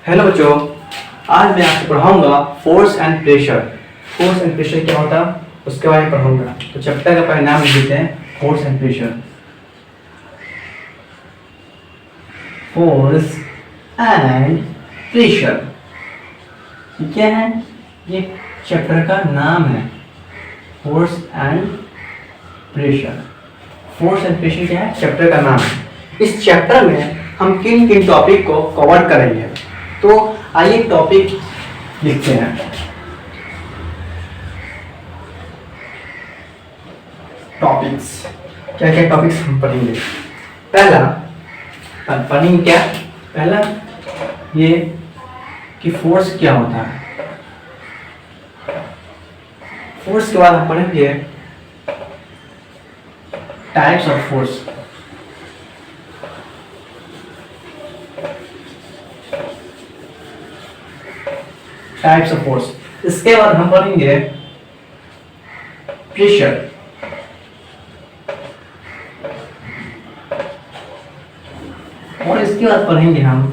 Hello बच्चों, आज मैं आपको पढ़ाऊंगा force and pressure. Force and pressure क्या होता है उसके बारे में पढ़ाऊंगा। तो चैप्टर का पहले नाम लिख देते हैं force and pressure. Force and pressure ये क्या है? ये चैप्टर का नाम है, force and pressure. Force and pressure क्या है? चैप्टर का नाम है। इस चैप्टर में हम किन किन टॉपिक को कवर करेंगे, तो आइए टॉपिक लिखते हैं। टॉपिक्स क्या क्या टॉपिक्स हम पढ़ेंगे? पहला पढ़ेंगे क्या? पहला ये कि फोर्स क्या होता है। फोर्स के बाद हम पढ़ेंगे types of force. Types of force. इसके बाद हम पढ़ेंगे प्रेशर। और इसके बाद पढ़ेंगे हम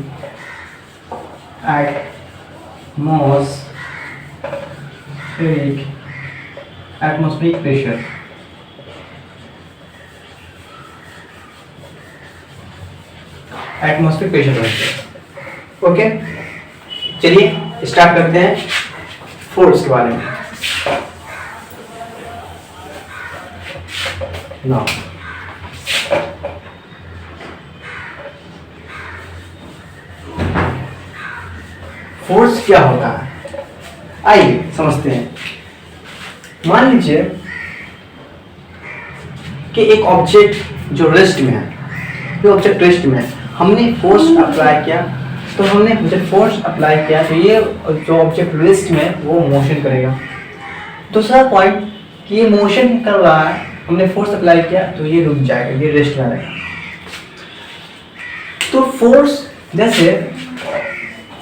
atmospheric pressure. Atmospheric pressure. Okay, चलिए स्टार्ट करते हैं फोर्स के बारे में। नाउ फोर्स क्या होता है, आइए समझते हैं। मान लीजिए कि एक ऑब्जेक्ट जो रेस्ट में है, हमने फोर्स अप्लाई किया, तो हमने जब फोर्स अप्लाई किया तो ये जो ऑब्जेक्ट रेस्ट में वो मोशन करेगा। दूसरा पॉइंट कि ये मोशन कर रहा है, हमने फोर्स अप्लाई किया तो ये रुक जाएगा, ये रेस्ट में रहेगा। तो फोर्स जैसे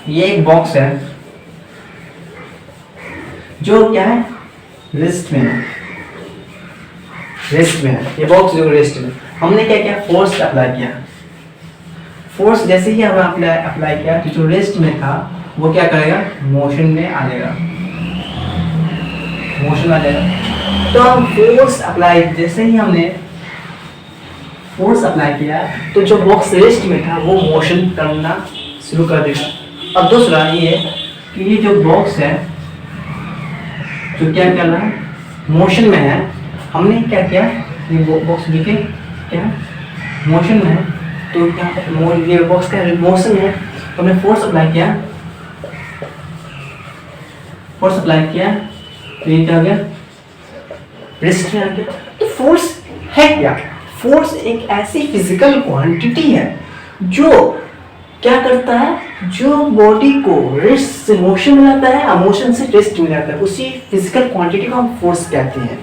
ये एक बॉक्स है जो क्या है, रेस्ट में है। ये बॉक्स जो रेस्ट में, हमने क्या किया, फोर्स अप्लाई किया। फोर्स जैसे ही हमने अप्लाई किया तो जो रेस्ट में था वो क्या करेगा, मोशन में आ जाएगा। तो हम फोर्स अप्लाई, जैसे ही हमने फोर्स अप्लाई किया तो जो बॉक्स रेस्ट में था वो मोशन करना शुरू कर देगा। अब दूसरा ये कि ये जो बॉक्स है जो क्या कर रहा है, मोशन में है। हमने क्या किया, ये बॉक्स देखे क्या मोशन में है, तो क्या ये बॉक्स का मोशन है, तो हमने फोर्स अप्लाई किया तो ये क्या हो गया, रेस्ट में आ गया। तो फोर्स है क्या? फोर्स एक ऐसी फिजिकल क्वांटिटी है जो क्या करता है, जो बॉडी को रेस्ट से मोशन में लाता है, मोशन से रेस्ट में लाता है। उसी फिजिकल क्वांटिटी को हम फोर्स कहते हैं।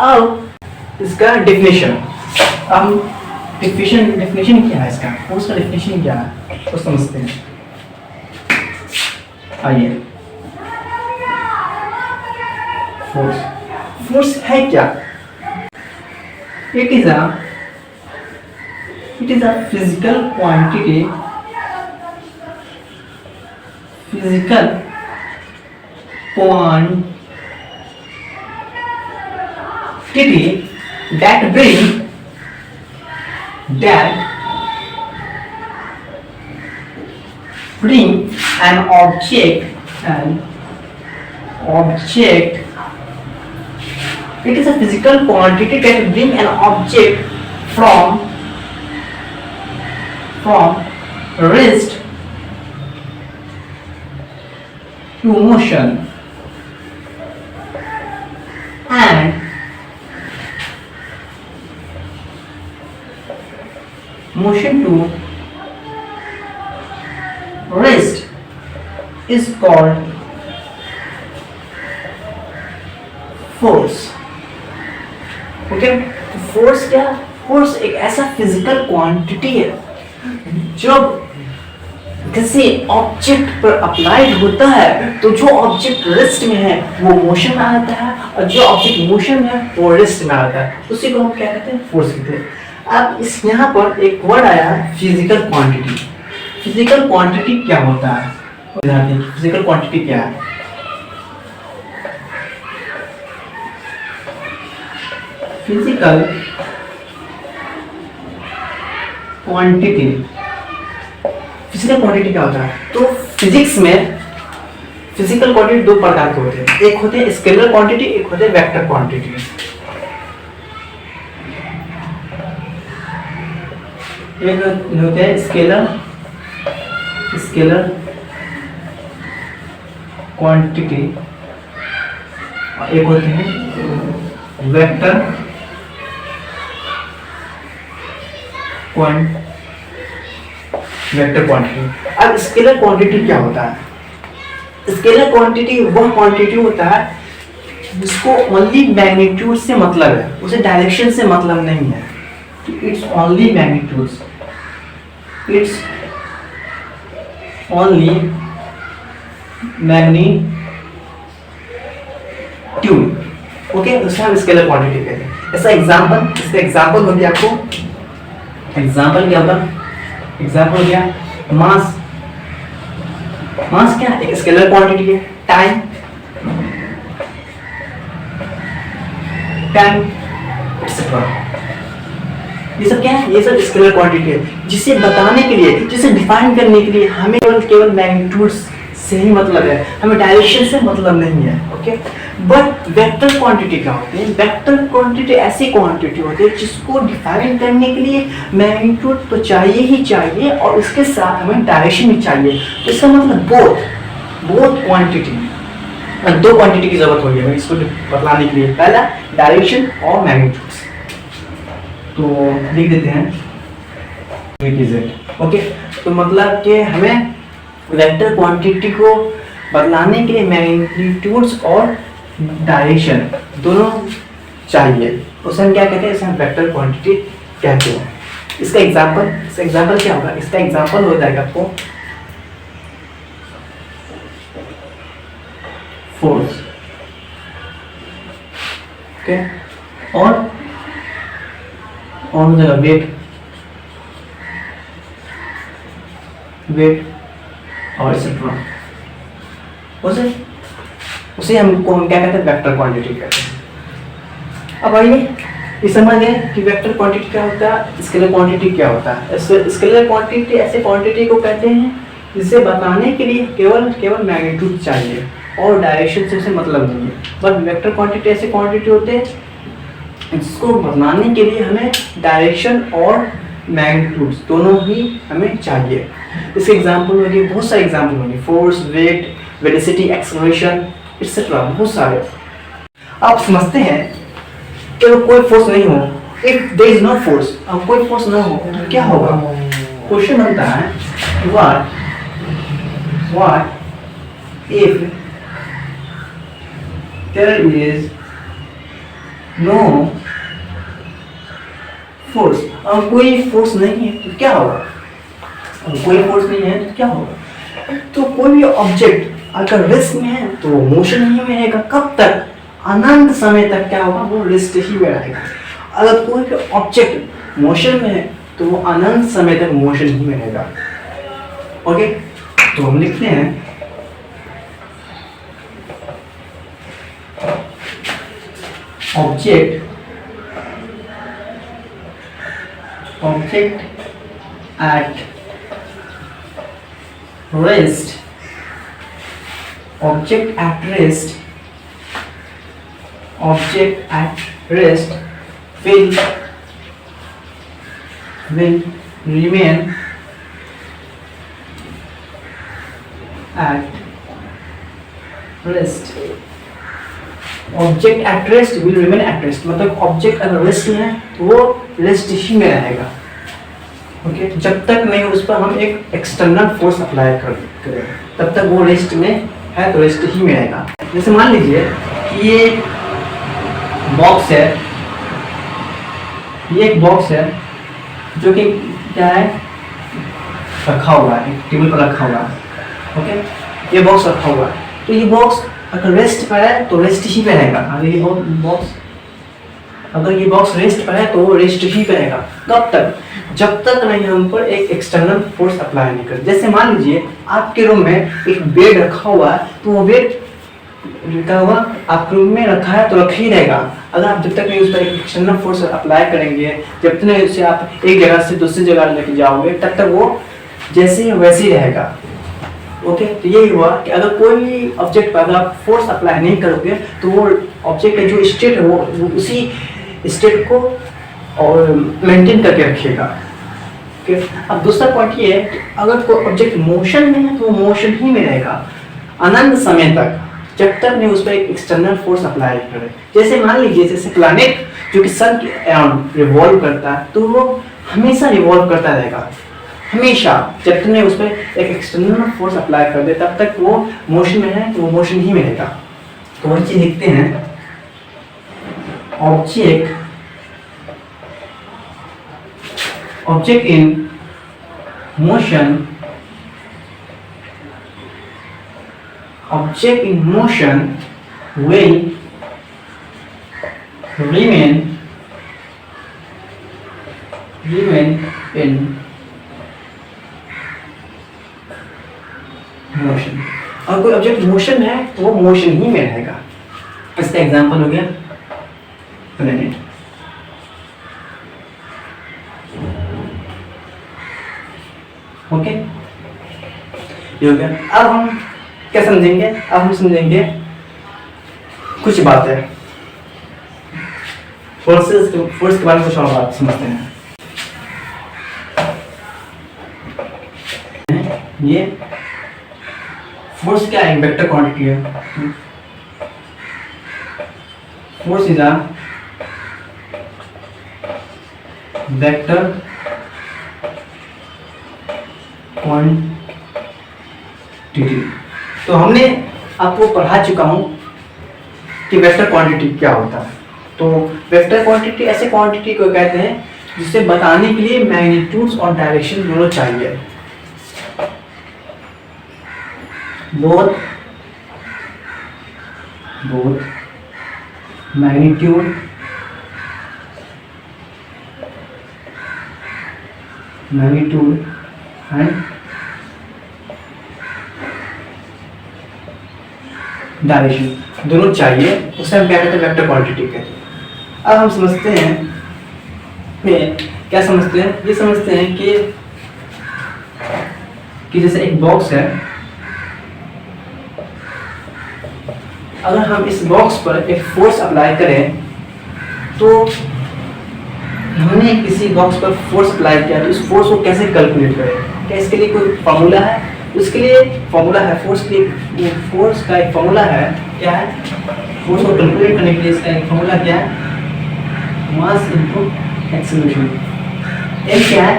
अब इसका डेफिनेशन, हम डेफिनेशन क्या है इसका, फोर्स का डेफिनेशन क्या है तो समझते हैं। आइए, फोर्स है क्या? It is a physical quantity that bring an object. It is a physical quantity that bring an object from rest to motion and motion to rest is called force. Okay, force क्या? Force एक ऐसा physical quantity है जो किसी object पर applied होता है, तो जो ऑब्जेक्ट रेस्ट में है वो मोशन में आता है, और जो ऑब्जेक्ट मोशन में है वो रेस्ट में आता है। उसी को हम क्या कहते हैं, फोर्स कहते हैं। अब इस यहाँ पर एक वर्ड आया है फिजिकल क्वांटिटी। फिजिकल क्वांटिटी क्या होता है? फिजिकल क्वांटिटी क्या है? फिजिकल क्वांटिटी, फिजिकल क्वांटिटी क्या होता है? तो फिजिक्स में फिजिकल क्वांटिटी दो प्रकार के होते हैं, एक होते हैं स्केलर क्वांटिटी, एक होते हैं वेक्टर क्वांटिटी। एक होते हैं स्केलर क्वांटिटी और एक होते हैं वेक्टर क्वांटिटी। अब स्केलर क्वांटिटी क्या होता है? स्केलर क्वांटिटी वह क्वांटिटी होता है जिसको ओनली मैग्नीट्यूड से मतलब है, उसे डायरेक्शन से मतलब नहीं है। It's only magnitudes, it's only magnitude, okay, उसे हम स्केलर क्वांटिटी कहते हैं। ऐसा एग्जांपल, इसका एग्जांपल हो गया आपको, एग्जांपल क्या होगा? एग्जांपल हो गया मास। मास क्या है? एक स्केलर क्वांटिटी है। टाइम एक्सेट्रा, ये सब क्या है? ये सब स्केलर क्वांटिटी है, जिसे बताने के लिए, जिसे डिफाइन करने के लिए हमें केवल मैग्नीट्यूड्स से ही मतलब है, हमें डायरेक्शन से मतलब नहीं है, ओके। बट वेक्टर क्वांटिटी क्या होती है? वेक्टर क्वांटिटी ऐसी क्वांटिटी होती है जिसको डिफाइन करने के लिए मैग्नीट्यूड तो चाहिए ही चाहिए और उसके साथ हमें डायरेक्शन भी चाहिए। तो इसका मतलब बोथ क्वांटिटी, दो क्वांटिटी की जरूरत होगी हमें इसको बतलाने के लिए, पहला डायरेक्शन और मैग्नीट्यूड। तो लिख देते हैं ओके। तो मतलब कि हमें वेक्टर क्वांटिटी को बदलाने के लिए मैग्नीट्यूड्स और डायरेक्शन दोनों चाहिए, उसे हम क्या कहते हैं? इसे हम वेक्टर क्वांटिटी कहते हैं। इसका एग्जांपल क्या होगा? इसका एग्जांपल हो जाएगा आपको फोर्स, ओके, और हो जाएगा वेट और एक्सेट्रा। उसे हम क्या कहते हैं? वेक्टर क्वांटिटी कहते हैं। अब आइए ये समझ गए कि वेक्टर क्वांटिटी क्या होता है, स्केलर क्वांटिटी क्या होता है। स्केलर क्वांटिटी ऐसे क्वांटिटी को कहते हैं जिसे बताने के लिए केवल मैग्नीट्यूड चाहिए और डायरेक्शन से उसे मतलब नहीं है। बट वेक्टर क्वांटिटी ऐसे क्वांटिटी होते हैं जिसको बताने के लिए हमें डायरेक्शन और मैग्नीट्यूड दोनों ही हमें चाहिए। इसके एग्जाम्पल होंगे, बहुत सारे एग्जाम्पल होंगे, force, weight, velocity, acceleration etcetera, बहुत सारे। आप समझते हैं कि कोई फोर्स नहीं हो, if there is no force, अब कोई फोर्स ना हो तो क्या होगा? क्वेश्चन बनता है what if there is no force. अब कोई फोर्स नहीं है तो क्या होगा? कोई फोर्स नहीं है तो क्या होगा? तो कोई भी ऑब्जेक्ट अगर रेस्ट में है तो मोशन ही में रहेगा। कब तक? अनंत समय तक क्या होगा? वो रेस्ट ही में रहेगा। अगर कोई भी ऑब्जेक्ट मोशन में है तो वो अनंत समय तक मोशन ही में रहेगा, ओके। तो हम लिखते हैं object at rest, object at rest will remain at rest। Object at rest will remain at rest, मतलब ऑब्जेक्ट अगर रेस्ट में है तो वो रेस्ट ही में रहेगा, ओके। जब तक नहीं उस पर हम एक एक्सटर्नल फोर्स अप्लाई करें तब तक वो रेस्ट में है तो रेस्ट ही में रहेगा। जैसे मान लीजिए कि ये बॉक्स है, ये एक बॉक्स है जो कि क्या है? रखा हुआ है, एक टेबल पर रखा हुआ है, ओके। ये बॉक्स रखा हुआ है, तो ये बॉक्स अगर रेस्ट पर है तो रेस्ट ही पे रहेगा। अगर ये बॉक्स अगर ये बॉक्स रेस्ट पर है तो वो रेस्ट ही पे रहेगा। कब तक? जब तक नहीं हम पर एक एक्सटर्नल फोर्स अप्लाई नहीं कर। जैसे मान लीजिए आपके रूम में एक बेड रखा हुआ है, तो वो बेड क्या होगा, आपके रूम में रखा है तो रखा ही रहेगा। अगर आप जब तक नहीं उस पर एक एक्सटर्नल फोर्स अप्लाई करेंगे, जब तक नहीं उसे आप एक जगह से दूसरी जगह लेके जाओगे, तब तक वो जैसे ही वैसे ही रहेगा। ओके, तो यही हुआ कि अगर कोई भी ऑब्जेक्ट पर अगर आप फोर्स अप्लाई नहीं करोगे तो वो ऑब्जेक्ट का जो स्टेट है वो उसी स्टेट को और मेंटेन करके रखेगा। ओके, अब दूसरा पॉइंट ये है कि अगर कोई ऑब्जेक्ट मोशन में है तो वो मोशन ही में रहेगा अनंत समय तक, जब तक नहीं उस पर एक एक्सटर्नल फोर्स अप्लाई करे। जैसे मान लीजिए जैसे प्लैनेट जो कि सन के अराउंड रिवॉल्व करता है, तो वो हमेशा रिवॉल्व करता रहेगा, हमेशा। जब तक नहीं उस पर एक एक्सटर्नल फोर्स अप्लाई कर दे तब तक वो मोशन में है, तो वो मोशन ही में रहेगा। तो वही चीज लिखते हैं, object in motion will remain in motion. और कोई ऑब्जेक्ट मोशन है तो वो मोशन ही में रहेगा। इसका एग्जांपल हो गया प्लैनेट। ओके, ये हो गया। अब हम क्या समझेंगे? अब हम समझेंगे कुछ बातें फोर्स के बारे में, कुछ और बात समझते हैं। ये फोर्स क्या है? वेक्टर क्वांटिटी है। Force is a vector quantity. तो हमने आपको पढ़ा चुका हूं कि वेक्टर क्वांटिटी क्या होता है। तो वेक्टर क्वांटिटी ऐसे क्वांटिटी को कहते हैं जिसे बताने के लिए मैग्नीट्यूड्स और डायरेक्शन दोनों चाहिए। बोथ मैग्नीट्यूड एंड डायरेक्शन दोनों चाहिए, उसे हम क्या कहते हैं? वेक्टर क्वांटिटी कहते हैं। अब हम समझते हैं, क्या समझते हैं? ये समझते हैं कि जैसे एक बॉक्स है, अगर हम इस बॉक्स पर एक फोर्स अप्लाई करें, तो हमने किसी बॉक्स पर फोर्स अप्लाई किया तो इस फोर्स को कैसे कैलकुलेट करें? क्या इसके लिए कोई फॉर्मूला है? उसके लिए फॉर्मूला है, फोर्स का एक फॉर्मूला है। क्या है? फोर्स को कैलकुलेट करने के लिए इसका एक फॉर्मूला क्या है? Mass into acceleration. एम क्या है?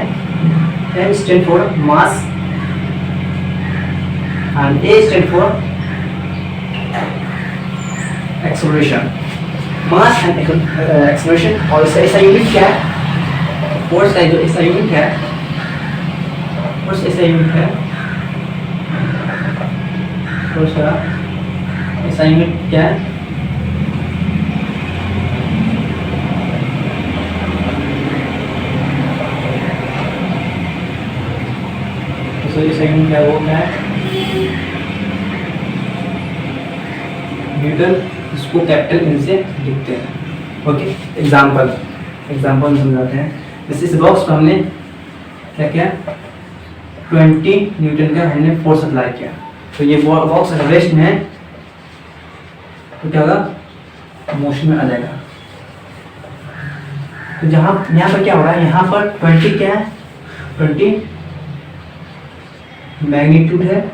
M stand for mass and A stand for acceleration. Mass and acceleration. और इसका ऐसा यूनिट क्या है? फोर्स का जो ऐसा यूनिट है, फोर्स ऐसा यूनिट है, फोर्स का ऐसा यूनिट क्या है? ऐसा यूनिट क्या है? वो क्या है? न्यूटन। इसको कैपिटल एन से लिखते हैं। ओके, एग्जाम्पल समझाते हैं। जैसे इस बॉक्स पर हमने क्या किया? 20 न्यूटन का हमने फोर्स अप्लाई किया। तो ये बॉक्स रेस्ट में है तो क्या होगा? मोशन में आ जाएगा। तो यहाँ पर क्या हो रहा है? यहाँ पर 20 क्या है? 20 मैग्नीट्यूड है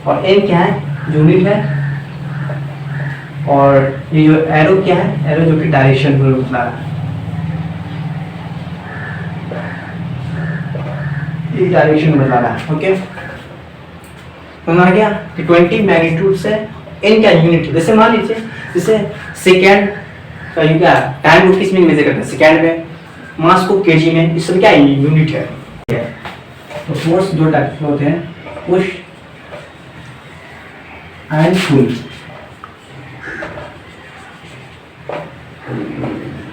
और एन क्या है? यूनिट है। और ये जो एरो क्या है? एरो जो कि डायरेक्शन को बता रहा है। ये डायरेक्शन बता रहा है। ओके, समझ आ गया कि 20 मैग्नीट्यूड से एन क्या यूनिट? जैसे मान लीजिए जैसे सेकेंड का यू क्या टाइम को किस में मेजर करते हैं? सेकेंड में। मास को केजी में। इस सब क्या यूनिट है। तो फोर्स दो टाइप के होते हैं, पुश एंड पुल।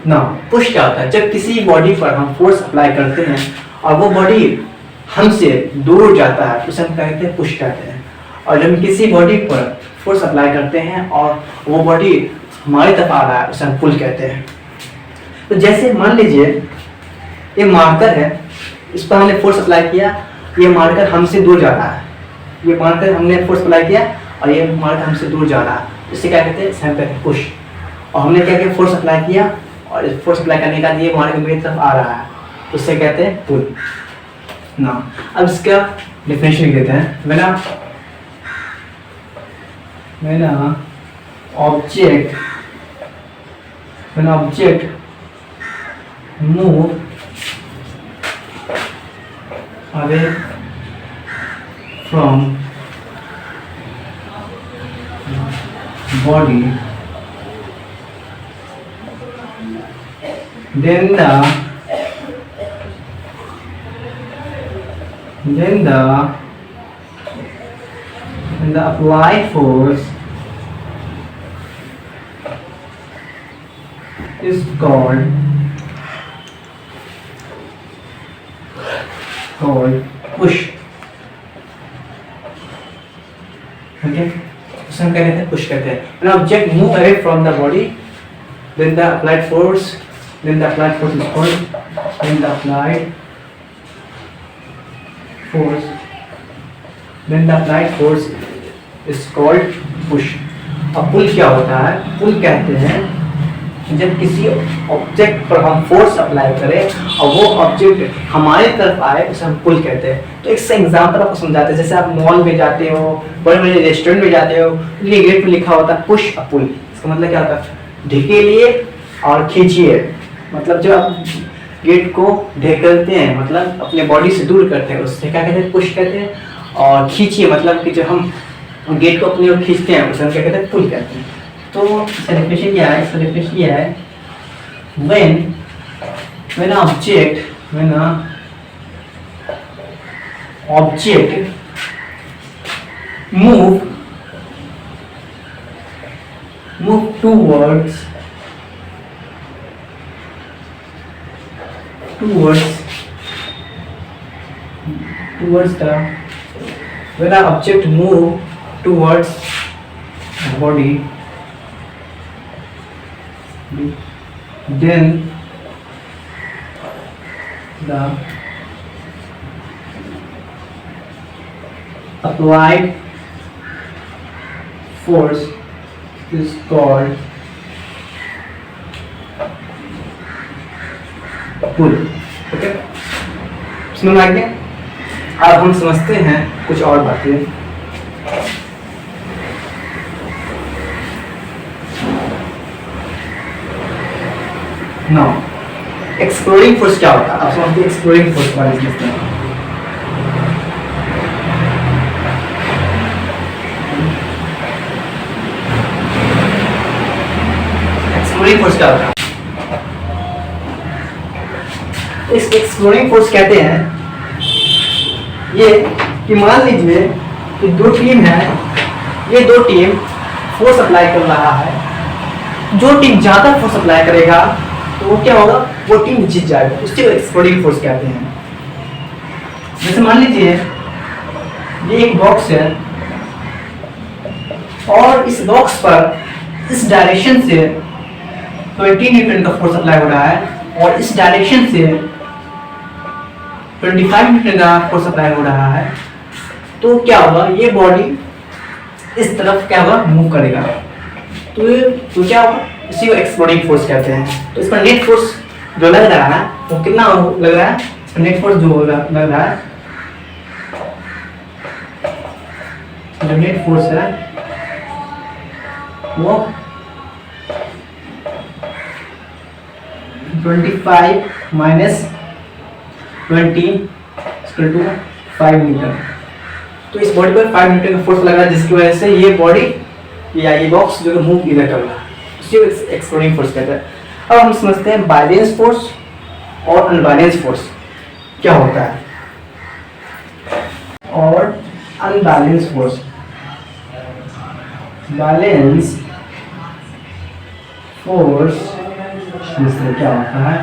ना पुश क्या होता है, जब किसी बॉडी पर हम फोर्स अप्लाई करते हैं और वो बॉडी हमसे दूर जाता है उसे हम कहते हैं पुश कहते हैं। और जब हम किसी बॉडी पर फोर्स अप्लाई करते हैं और वो बॉडी हमारी तरफ आ रहा है उसे हम पुल कहते हैं। तो जैसे मान लीजिए ये मार्कर है, इस पर हमने फोर्स अप्लाई किया, ये मार्कर हमसे दूर जा रहा है, ये मार्कर हमने फोर्स अप्लाई किया और ये मार्कर हमसे दूर जा रहा है, इसे क्या कहते हैं, इसे हम कहते हैं पुश। और हमने क्या किया, फोर्स अप्लाई किया और फोर्स अप्लाई करने का ये मार्कर मेरी तरफ आ रहा है, तो इसे कहते हैं पुल ना। अब इसका डेफिनेशन देते हैं। when object move away from body, then the applied force is called push। Okay, उसे हम क्या कहते हैं, पुश कहते हैं। When object move away from the body, then the applied force is called push। अब पुल क्या होता है, पुल कहते हैं जब किसी ऑब्जेक्ट पर हम फोर्स अप्लाई करें और वो ऑब्जेक्ट हमारे तरफ आए उसे हम पुल कहते हैं। तो एक एग्जांपल आपको समझाते हैं, जैसे आप मॉल में जाते हो, बड़े बड़े रेस्टोरेंट में जाते हो, ये गेट पे लिखा होता है पुश अ पुल। इसका मतलब क्या होता है, ढकेलिए और खींचिए, मतलब जब आप गेट को ढकेलते हैं मतलब अपने बॉडी से दूर करते हैं, उससे क्या कहते हैं, पुश कहते हैं। और खींचिए मतलब कि जब हम गेट को अपनी ओर खींचते हैं उसे हम क्या कहते हैं, पुल कहते हैं। तो इसका डेफिनेशन क्या है, इसका डेफिनेशन ये है, when a object move towards the when an object move towards the body, then the applied force is called pull। Okay, समझ में आ गया? अब हम समझते हैं कुछ और बातें। Now, एक्सप्लोरिंग फोर्स क्या होता है, आप समझते हैं एक्सप्लोरिंग फोर्स के बारे में समझते हैं। एक्सप्लोरिंग फोर्स क्या होता है, इस एक्सप्लोरिंग फोर्स कहते हैं ये कि मान लीजिए कि दो टीम है, ये दो टीम फोर्स अप्लाई कर रहा है, जो टीम ज्यादा फोर्स अप्लाई करेगा तो वो क्या होगा, वो टीम जीत जाएगा, उससे एक्सप्लोडिंग फोर्स कहते हैं। जैसे मान लीजिए ये एक बॉक्स है और इस बॉक्स पर इस डायरेक्शन से 20 न्यूटन का फोर्स अप्लाई हो रहा है और इस डायरेक्शन से 25 न्यूटन का फोर्स अप्लाई हो रहा है, तो क्या होगा, ये बॉडी इस तरफ क्या होगा, मूव करेगा, तो क्या होगा, इसी को एक्सप्लोडिंग फोर्स कहते हैं। तो इस पर नेट फोर्स जो लग रहा है वो कितना लग रहा है, इस पर नेट फोर्स जो लग रहा है, जो नेट फोर्स है वो 25 माइनस 20 इक्वल टू 5 न्यूटन। तो इस बॉडी पर 5 न्यूटन का फोर्स लग रहा है, जिसकी वजह से ये बॉडी या ये बॉक्स जो मूव इधर कर रहा है, इसी को एक्सप्लोडिंग फोर्स कहते हैं। अब हम समझते हैं बैलेंस फोर्स और अनबैलेंस फोर्स क्या होता है, और अनबैलेंस फोर्स। बैलेंस फोर्स जिससे क्या होता है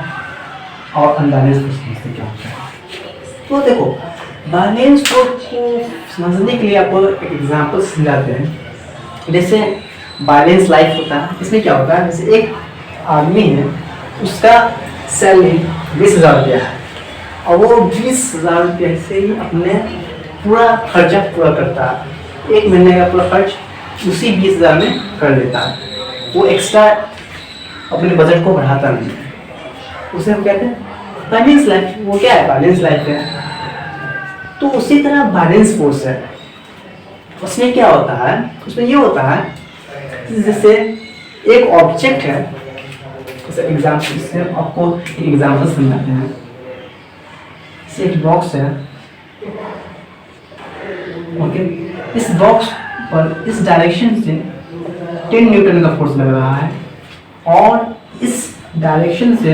और अनबैलेंस फोर्स जिससे क्या होता है। तो देखो बैलेंस फोर्स को समझने के लिए आपको एक एग्जांपल समझाते हैं। जैसे बैलेंस लाइफ होता है, इसमें क्या होता है, जैसे एक आदमी है, उसका सैलरी 20,000 रुपया है और वो 20,000 रुपये से ही अपने पूरा खर्चा पूरा करता है। एक महीने का पूरा खर्च उसी 20,000 में कर लेता है। वो एक्स्ट्रा अपने बजट को बढ़ाता नहीं है। उसे हम कहते हैं बैलेंस लाइफ। वो क्या है, बैलेंस लाइफ है। तो उसी तरह बैलेंस फोर्स है। उसमें क्या होता है, उसमें ये होता है जैसे एक ऑब्जेक्ट है, जैसे एग्जाम्पल से आपको एग्जाम्पल समझाते हैं। जैसे एक बॉक्स है, ओके, इस बॉक्स पर इस डायरेक्शन से 10 न्यूटन का फोर्स लग रहा है और इस डायरेक्शन से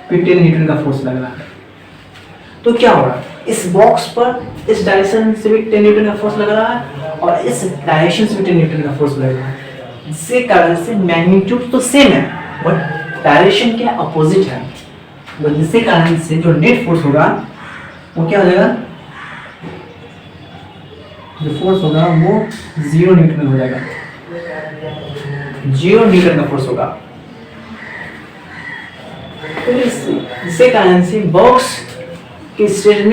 फिर 10 न्यूटन का फोर्स लग रहा है। तो क्या हो रहा है, इस बॉक्स पर इस डायरेक्शन से भी 10 न्यूटन का फोर्स लग रहा है और इस डायरेक्शन से भी 10 न्यूटन का फोर्स लग रहा है। जिसके कारण से मैग्नीट्यूड तो सेम है बट डायरेक्शन के अपोजिट है। तो जिसके कारण से जो नेट फोर्स होगा वो क्या हो जाएगा, जो फोर्स होगा वो 0 न्यूटन हो जाएगा। 0 न्यूटन का फोर्स होगा। तो इसके कारण से बॉक्स के स्टेट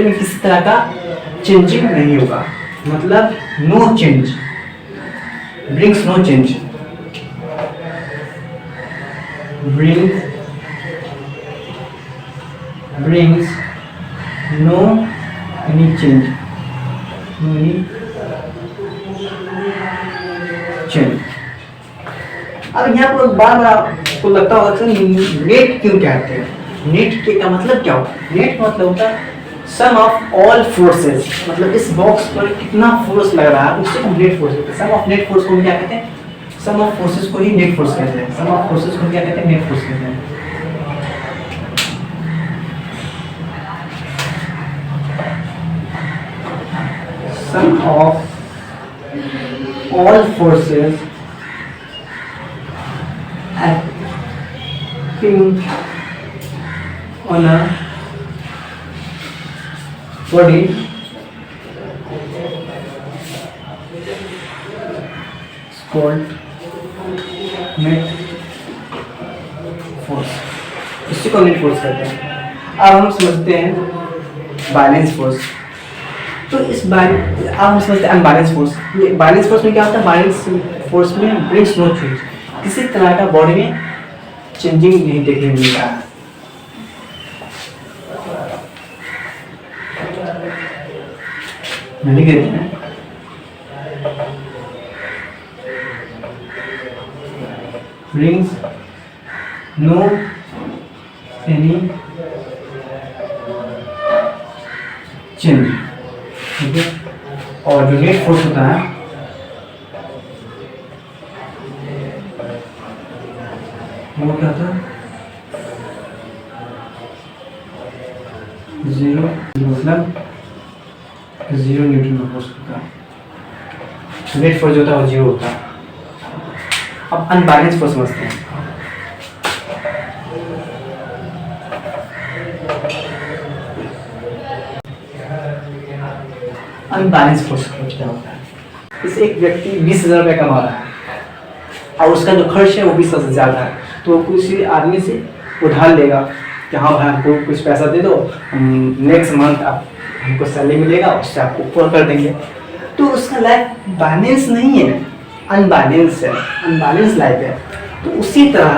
में किसी तरह का चेंजिंग नहीं होगा, मतलब no change, brings no change, brings no any change, no any change। अब यहाँ पर बार बार आपको लगता होगा कि नेट क्यों कहते हैं। नेट के का मतलब क्या होता है, नेट का मतलब होता है सम ऑफ ऑल फोर्सेस, मतलब इस बॉक्स पर कितना फोर्स लग रहा है उससे हम नेट फोर्स कहते हैं। सम ऑफ नेट फोर्स को क्या कहते हैं, सम ऑफ फोर्सेस को ही नेट फोर्स कहते हैं। सम ऑफ फोर्सेस को क्या कहते हैं, नेट फोर्स कहते हैं। Sum of all forces acting on a body is called net force। इसी को नेट फोर्स कहते हैं। अब हम समझते हैं बैलेंस फोर्स। तो अब हम समझते हैं अनबैलेंस फोर्स। ये बैलेंस फोर्स में क्या होता है, बैलेंस फोर्स में ब्रिंग्स नो चेंज, किसी तरह का बॉडी में चेंजिंग नहीं देखने को मिल रहा है। लिख देते हैं, brings no any change, ठीक है। और जो नेट फोर्स होता है वो क्या था, 0, मतलब 0 न्यूटन का फोर्स होता है। नेट फोर्स जो होता है वो 0 होता है। अब अनबैलेंस फोर्स समझते हैं। अनबैलेंस फोर्स क्या होता है, जैसे एक व्यक्ति 20,000 रुपये कमा रहा है और उसका जो खर्च है वो 20,000 से ज़्यादा है, तो किसी आदमी से उधार लेगा कि हाँ भाई हमको कुछ पैसा दे दो, नेक्स्ट मंथ आप हमको सैलरी मिलेगा, उससे आपको पूरा कर देंगे। तो उसका लाइफ बैलेंस नहीं है, अनबैलेंस है, अनबैलेंस लाइफ है। तो उसी तरह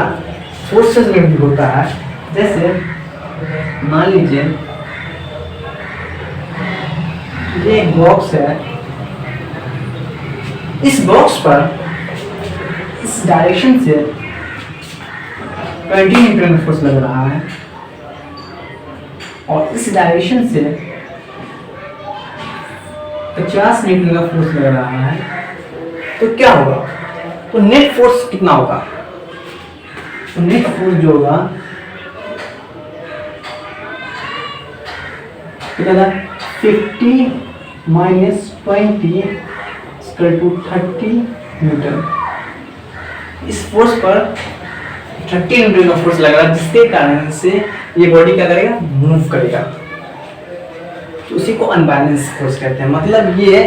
फोर्सेस में भी होता है। जैसे मान लीजिए ये एक बॉक्स है, इस बॉक्स पर इस डायरेक्शन से 20 न्यूटन फोर्स लग रहा है और इस डायरेक्शन से 50 न्यूटन का फोर्स लग रहा है। तो क्या होगा, तो नेट फोर्स कितना होगा, तो नेट फोर्स जो होगा कितना, 50 माइनस 20 इक्वल टू 30 न्यूटन। इस फोर्स पर 30 न्यूटन का फोर्स लग रहा है, जिसके कारण से ये बॉडी क्या करेगा, मूव करेगा, तो उसी को अनबैलेंस फोर्स कहते हैं। मतलब ये है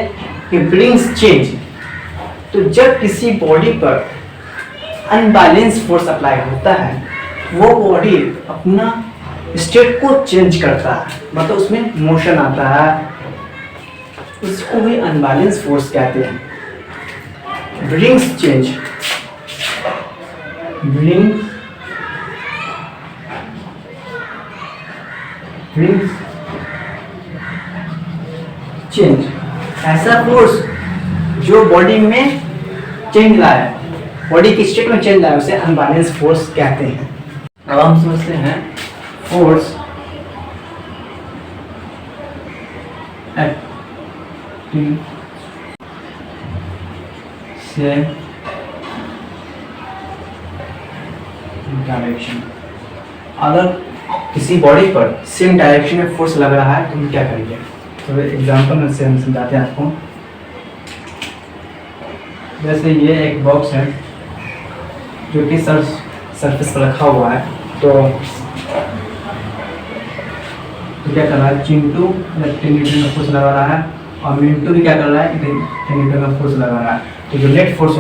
कि ब्रिंग्स चेंज। तो जब किसी बॉडी पर अनबैलेंस फोर्स अप्लाई होता है, वो बॉडी अपना स्टेट को चेंज करता है, मतलब उसमें मोशन आता है, उसको भी अनबैलेंस फोर्स कहते हैं। ब्रिंग्स चेंज, ब्रिंग्स चेंज, ऐसा फोर्स जो बॉडी में चेंज लाए, बॉडी की स्टेट में चेंज लाए, उसे अनबैलेंस फोर्स कहते हैं। अब हम समझते हैं फोर्स एक्टिंग से डायरेक्शन। अगर किसी बॉडी पर सेम डायरेक्शन में फोर्स लग रहा है तो हम क्या करेंगे, तो एग्जांपल से हम समझाते हैं आपको। जैसे ये एक बॉक्स है जो कि सरफेस पर रखा हुआ है, तो क्या कर रहा है, चिंटू 10 न्यूटन का फोर्स लगा रहा है और मिंटू भी क्या कर रहा है, 10 न्यूटन का फोर्स लगा रहा है। तो जो नेट फोर्स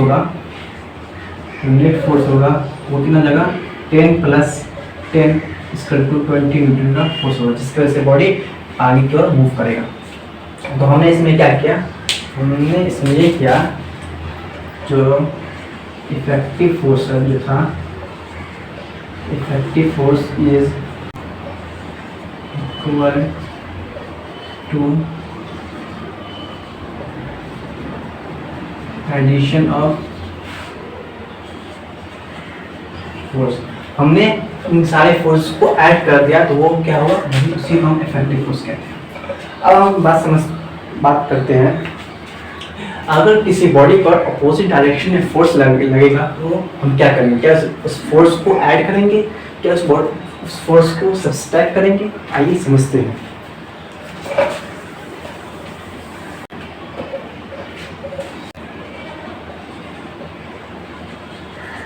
होगा वो कितना लगा, 10 + 10 = 20 न्यूटन का फोर्स होगा, जिसकी वजह से बॉडी आगे की ओर मूव करेगा। तो हमने इसमें क्या किया, हमने इसमें ये किया, जो इफेक्टिव फोर्स जो था, effective force is equal to addition of force. हमने इन सारे फोर्स को ऐड कर दिया, तो वो क्या हुआ, उसी को हम इफेक्टिव फोर्स कहते हैं। अब हम बात करते हैं, अगर किसी बॉडी पर अपोजिट डायरेक्शन में फोर्स लगेगा तो हम क्या करेंगे, क्या उस फोर्स को ऐड करेंगे, क्या उस फोर्स को सब्सट्रैक्ट करेंगे। आइए समझते हैं।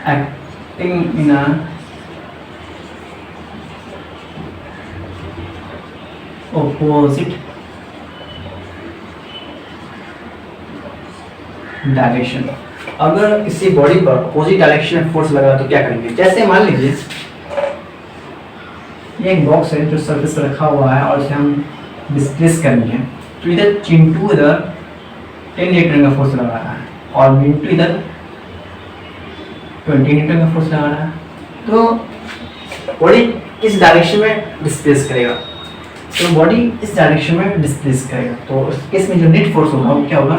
Acting in a opposite direction. अगर किसी बॉडी पर अपोजिट डायरेक्शन में फोर्स लगा तो क्या करेंगे, जैसे मान लीजिए ये एक बॉक्स है जो सरफेस पर रखा हुआ है और इसे हम डिस्प्लेस करेंगे, तो इधर चिंटू इधर 10 न्यूटन का फोर्स लगा रहा है और मिंटू इधर 20 न्यूटन का फोर्स लगा रहा है। तो बॉडी किस डायरेक्शन में डिस्प्लेस करेगा, तो बॉडी इस डायरेक्शन में डिस्प्लेस करेगा। तो उस केस में जो नेट फोर्स होगा वो क्या होगा,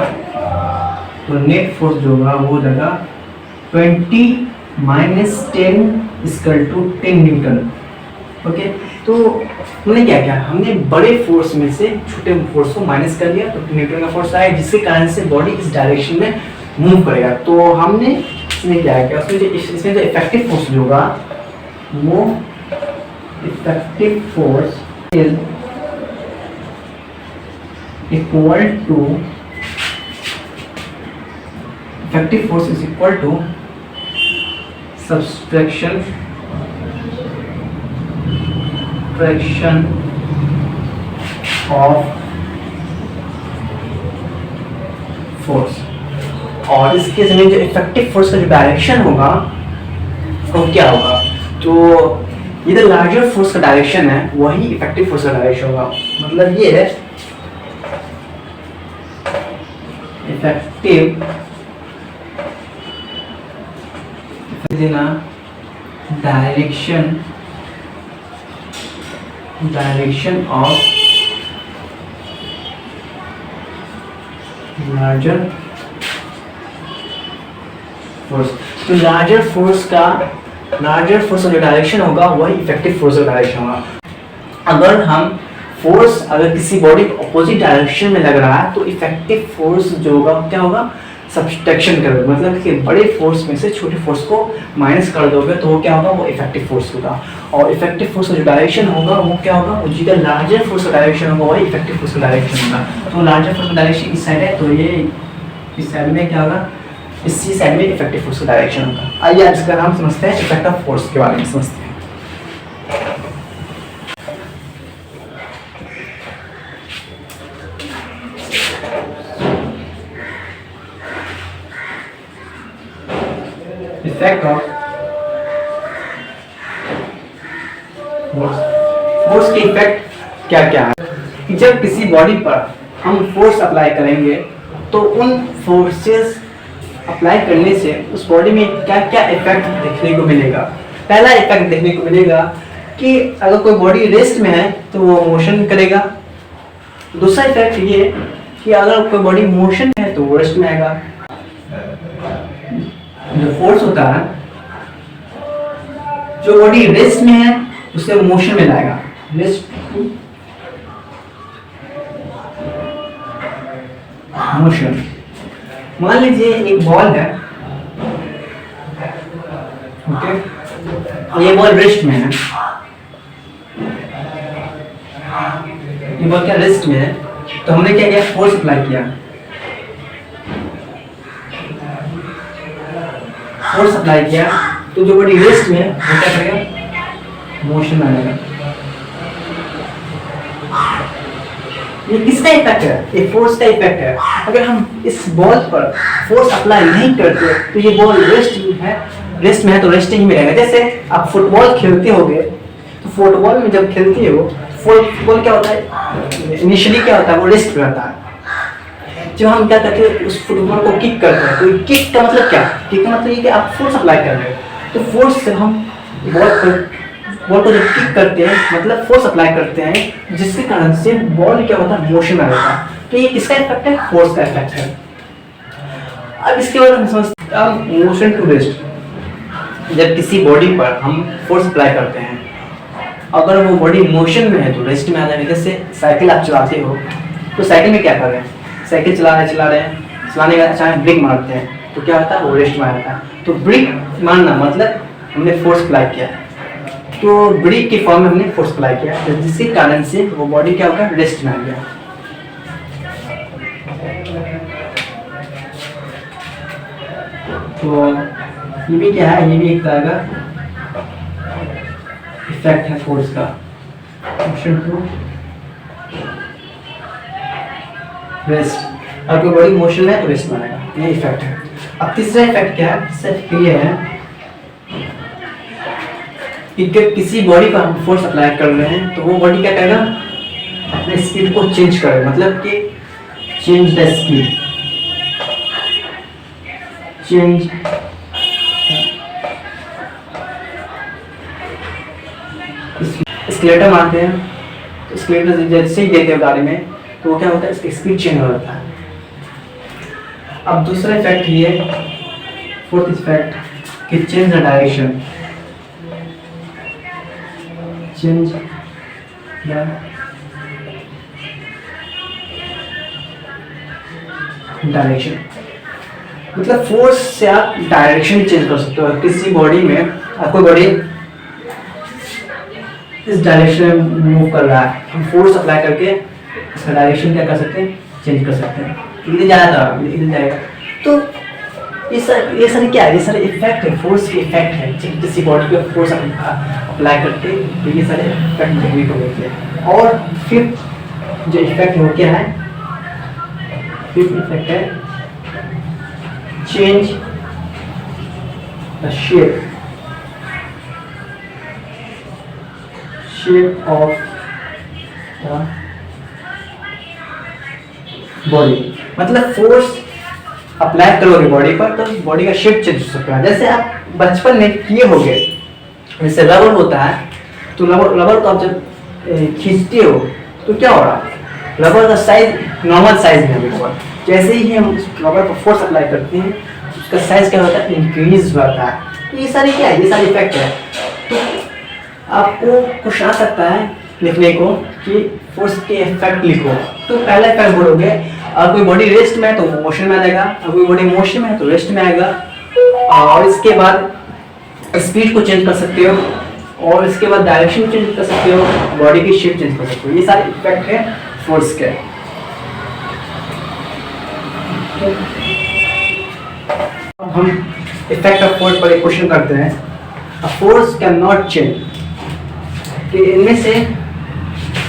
तो नेट फोर्स जो होगा वो लगा 20 - 10 = 10 न्यूटन। ओके, तो हमने क्या किया, हमने बड़े फोर्स में से छोटे फोर्स को माइनस कर लिया, तो 10 न्यूटन का फोर्स आया, जिसके कारण से बॉडी इस डायरेक्शन में मूव करेगा। तो हमने इसमें क्या किया, इसमें जो इफेक्टिव फोर्स जो होगा वो effective force is equal to effective force is equal to subtraction of force। और इस केस में जो इफेक्टिव फोर्स का जो डायरेक्शन होगा वो क्या होगा, तो इधर लार्जर फोर्स का डायरेक्शन है वही इफेक्टिव फोर्स का डायरेक्शन होगा। मतलब ये है effective in a direction of larger force। तो लार्जर फोर्स का जो डायरेक्शन होगा वही इफेक्टिव फोर्स का डायरेक्शन होगा। अगर हम फोर्स अगर किसी बॉडी को अपोजिट डायरेक्शन में लग रहा है तो इफेक्टिव फोर्स जो होगा क्या होगा, सब्सट्रैक्शन करोगे, मतलब कि बड़े फोर्स में से छोटे फोर्स को माइनस कर दोगे तो वो क्या होगा, वो इफेक्टिव फोर्स होगा। और इफेक्टिव फोर्स का जो डायरेक्शन होगा वो क्या होगा, वो जिधर लार्जर फोर्स का डायरेक्शन होगा वही इफेक्टिव फोर्स का डायरेक्शन होगा। तो लार्जर फोर्स का डायरेक्शन इस साइड है, तो ये इस साइड में क्या होगा, इसी साइड में इफेक्टिव फोर्स का डायरेक्शन होगा। आइए आज इसका नाम समझते हैं, इफेक्ट ऑफ फोर्स के बारे में समझते हैं। इफेक्ट ऑफ फोर्स, फोर्स के इफेक्ट क्या क्या है। जब किसी बॉडी पर हम फोर्स अप्लाई करेंगे तो उन फोर्सेस अप्लाई करने से उस बॉडी में क्या क्या इफेक्ट देखने को मिलेगा। पहला इफेक्ट देखने को मिलेगा कि अगर कोई बॉडी रेस्ट में है तो वो मोशन करेगा। दूसरा इफेक्ट ये कि अगर कोई बॉडी मोशन में है तो वो रेस्ट में आएगा। जो फोर्स होता है, जो बॉडी रेस्ट में है उसे मोशन में लाएगा। Rest motion. मान लीजिए एक बॉल है, ओके, ये बॉल रेस्ट में है, ये बॉल क्या रेस्ट में है, तो हमने क्या किया, फोर्स अप्लाई किया। फोर्स अप्लाई किया तो जो बॉडी रेस्ट में है वो क्या करेगा, मोशन में आएगा। ये किसका इफेक्ट है, ये फोर्स का इफेक्ट है। अगर हम इस बॉल पर फोर्स अप्लाई नहीं करते तो ये बॉल रेस्ट में है तो रेस्टिंग में रहेगा। जैसे आप फुटबॉल खेलते होगे तो फुटबॉल में जब खेलते हो, फुटबॉल क्या होता है, इनिशियली क्या होता है, वो रेस्ट पे रहता है। जब हम क्या करते हैं, उस फुटबॉल को किक करते हैं, तो किक का मतलब क्या, किक का मतलब ये कि आप फोर्स अप्लाई कर रहे हो। तो फोर्स से हम बॉल को जब किक करते हैं मतलब फोर्स अप्लाई करते हैं, जिसके कारण से बॉल क्या होता है, मोशन में रहता है। तो ये किसका इफेक्ट है, फोर्स का इफेक्ट है। अब इसके बाद हम समझते हैं मोशन टू रेस्ट। जब किसी बॉडी पर हम फोर्स अप्लाई करते हैं, अगर वो बॉडी मोशन में है तो रेस्ट में आ जाएगा। जैसे साइकिल आप चलाते हो तो साइकिल में क्या कर रहे हैं, साइकिल चला रहे हैं, चलाने का अचानक ब्रेक मारते हैं तो क्या होता है, वो रेस्ट में आ जाता है। तो ब्रेक मारना मतलब हमने फोर्स अप्लाई किया, तो ब्रेक के फॉर्म में हमने फोर्स अप्लाई किया, जिसके कारण से वो बॉडी क्या होगा, रेस्ट में आ गया। तो ये भी क्या है, ये भी एक तरह का इफेक्ट है फोर्स का, मोशन टू रेस्ट। और कोई बॉडी मोशन में है तो रेस्ट में आएगा, ये इफेक्ट है। अब तीसरा इफेक्ट क्या है, सिर्फ ये है कि किसी बॉडी पर हम फोर्स अप्लाई कर रहे हैं तो वो बॉडी क्या करेगा, अपने स्पीड को चेंज करेगा। मतलब कि change the speed, change skeletal मारते हैं तो स्केलेटर जैसे ही देते हैं गाड़ी में तो वो क्या होता है, इसकी स्पीड चेंज हो जाता है। अब दूसरा इफेक्ट ये, फोर्थ इफेक्ट कि change the direction, change the direction. मतलब फोर्स से आप डायरेक्शन चेंज कर सकते हो। किसी बॉडी में कोई बॉडी इस डायरेक्शन में मूव कर रहा है, हम फोर्स अप्लाई करके इसका डायरेक्शन क्या कर सकते हैं, चेंज कर सकते हैं। इधर जा रहा था, इधर जाएगा। तो ये सारे क्या है, ये सारे इफेक्ट है, फोर्स के इफेक्ट है। किसी बॉडी पे फोर्स अप्लाई करके तो ये सारे इफेक्ट देखने को मिलते हैं। और फिफ्थ जो इफेक्ट है वो क्या है, फिफ्थ इफेक्ट है change the shape of the body. मतलब फोर्स अप्लाई करोगे बॉडी पर तो बॉडी का शेप चेंज हो सकता है। जैसे आप बचपन में किए होंगे, जैसे रबर होता है तो रबर को आप जब खींचते हो तो क्या हो रहा है, रबर का साइज नॉर्मल साइज में है बिल्कुल। जैसे ही हम रबर पर फोर्स अप्लाई करते हैं उसका साइज क्या होता है, इंक्रीज होता है। तो ये सारे क्या है, ये सारे इफेक्ट है। तो आपको कुछ आ सकता है लिखने को कि फोर्स के इफेक्ट लिखो। तो पहला इफेक्ट बोलोगे, अगर कोई बॉडी रेस्ट में है तो मोशन में आ जाएगा, अगर कोई बॉडी मोशन में है तो रेस्ट में आएगा। और इसके बाद स्पीड को चेंज कर सकते हो, और इसके बाद डायरेक्शन चेंज कर सकते हो, बॉडी की शेप चेंज कर सकते हो। ये सारे इफेक्ट है फोर्स के। अब हम इफेक्ट ऑफ फोर्स पर एक क्वेश्चन करते हैं। A force can not change, कि इनमें से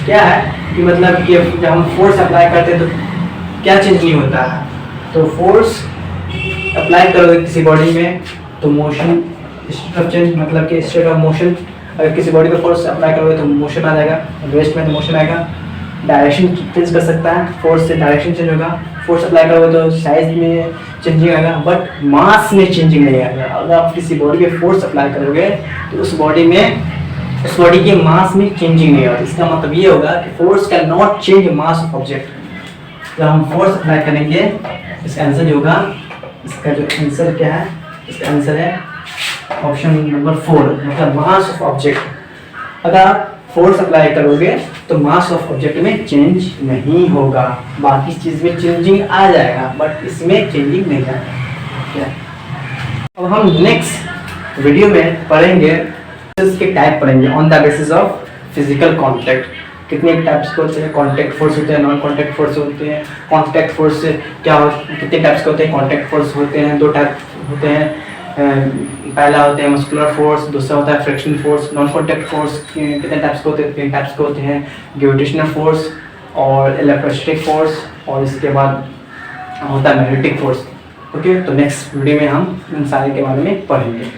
क्या है कि मतलब कि जब हम फोर्स अप्लाई करते हैं तो क्या चेंज नहीं होता है। तो फोर्स अप्लाई करोगे किसी बॉडी में तो मोशन स्टेट ऑफ चेंज, मतलब कि स्टेट ऑफ मोशन। अगर किसी बॉडी पे फोर्स अप्लाई करोगे तो मोशन आ जाएगा, रेस्ट में तो मोशन आएगा। डायरेक्शन चेंज कर सकता है, फोर्स से डायरेक्शन चेंज होगा। फोर्स अप्लाई करोगे तो साइज में चेंजिंग आएगा, बट मास में चेंजिंग नहीं आएगा। अगर आप किसी बॉडी पे फोर्स अप्लाई करोगे तो उस बॉडी के मास में चेंजिंग नहीं होगा। इसका मतलब ये होगा कि force can not change mass of object. जब हम फोर्स अप्लाई करेंगे, इसका आंसर जो होगा, इसका जो आंसर क्या है, इसका आंसर है ऑप्शन नंबर 4, मतलब मास ऑफ ऑब्जेक्ट। अगर आप फोर्स अप्लाई करोगे तो मास ऑफ ऑब्जेक्ट में चेंज नहीं होगा, बाकी चीज में चेंजिंग आ जाएगा बट इसमें चेंजिंग नहीं आएगा। अब हम नेक्स्ट वीडियो में पढ़ेंगे के टाइप पढ़ेंगे on the basis of physical contact. कितने टाइप्स के होते हैं, कांटेक्ट फोर्स होते हैं, नॉन कांटेक्ट फोर्स होते हैं। कांटेक्ट फोर्स क्या कितने टाइप्स के होते हैं, कांटेक्ट फोर्स होते हैं 2 टाइप होते हैं। पहला होता है मस्कुलर फोर्स, दूसरा होता है friction force. Non contact force कितने टाइप्स के होते हैं, 3 टाइप्स के होते हैं, ग्रेविटेशनल फोर्स और इलेक्ट्रोस्टैटिक फोर्स, और इसके बाद होता है मैग्नेटिक फोर्स। ओके, तो नेक्स्ट वीडियो में हम इन सारे के बारे में पढ़ेंगे।